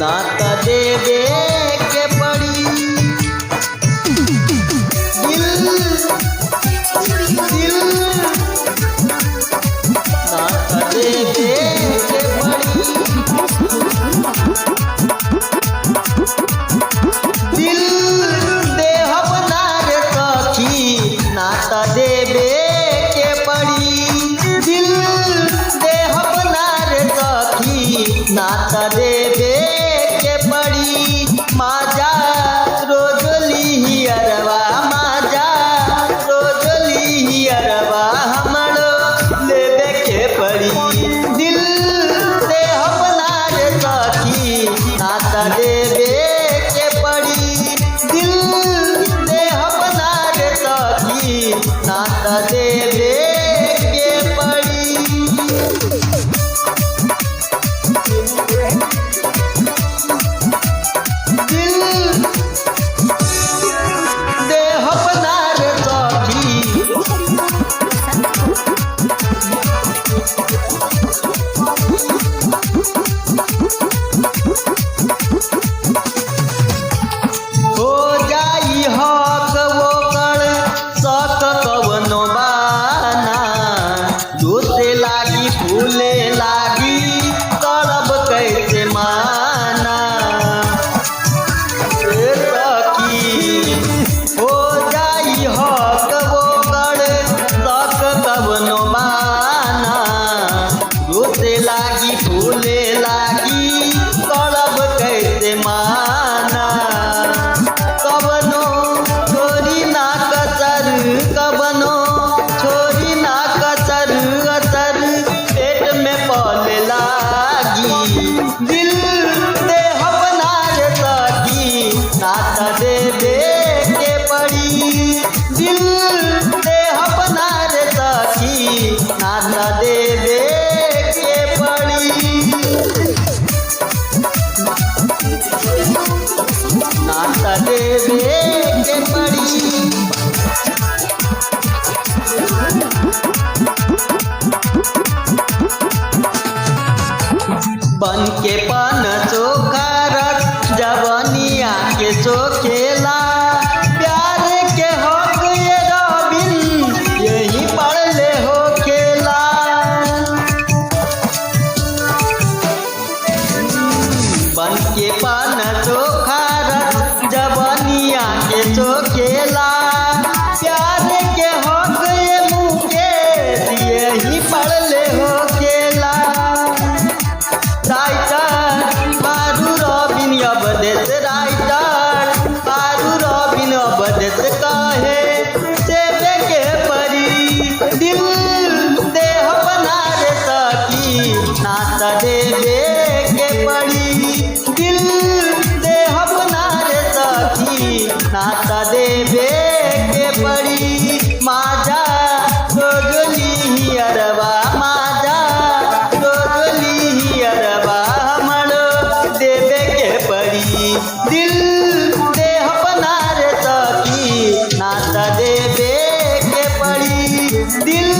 नात देवे के पड़ी। दिल दिल नात देवे के पड़ी। दिल देहब ना रे सखी नात देवे के पड़ी। दिल देहब ना रे सखी नात देवे के पड़ी। माजा रोज लिहियरवा माजा रोज लिहियरवा हमरो लेवे के पड़ी। दिल देहब ना रे सखी नात देवे के पड़ी। दिल देहब ना रे सखी नात देवे के पड़ी। दिल देहब ना रे सखी हो जाई हक ओकर सक कवनो बाना। दूसे लागी फूले लागी करब कैसे माना। ए सखी हो जाई हक ओकर सक कवनो बाना। दूसे लागी फूले लागी करब कैसे माना। कबनो छोरी ना कसर कबनो छोरी ना कसर असर पेट में पले लागी। दिल देहब ना रे सखी नात देवे के पड़ी। दिल देहब ना रे सखी नात देवे के पड़ी। नात देवे के पड़ी। बन के पान चोखा रख जवनिया के चोखेला। प्यार के हक ये रबिन यही पढ़ले हो खेला। बन के पान चोखा रख जवनिया के चोखेला। प्यार के हक ये मुकेश यही पढ़ले हो खेला। राइटर पारू रबिन अवधेश राइटर पारू रबिन अवधेश कहे देवे के पड़ी। दिल देहब ना रे सखी नात देवे के पड़ी। दिल देहब ना रे सखी नात देवे के पड़ी। माजा रोज लिहियरवा माजा रोज लिहियरवा हमरो देवे के पड़ी। दिल देहब ना रे सखी नात देवे के पड़ी। दिल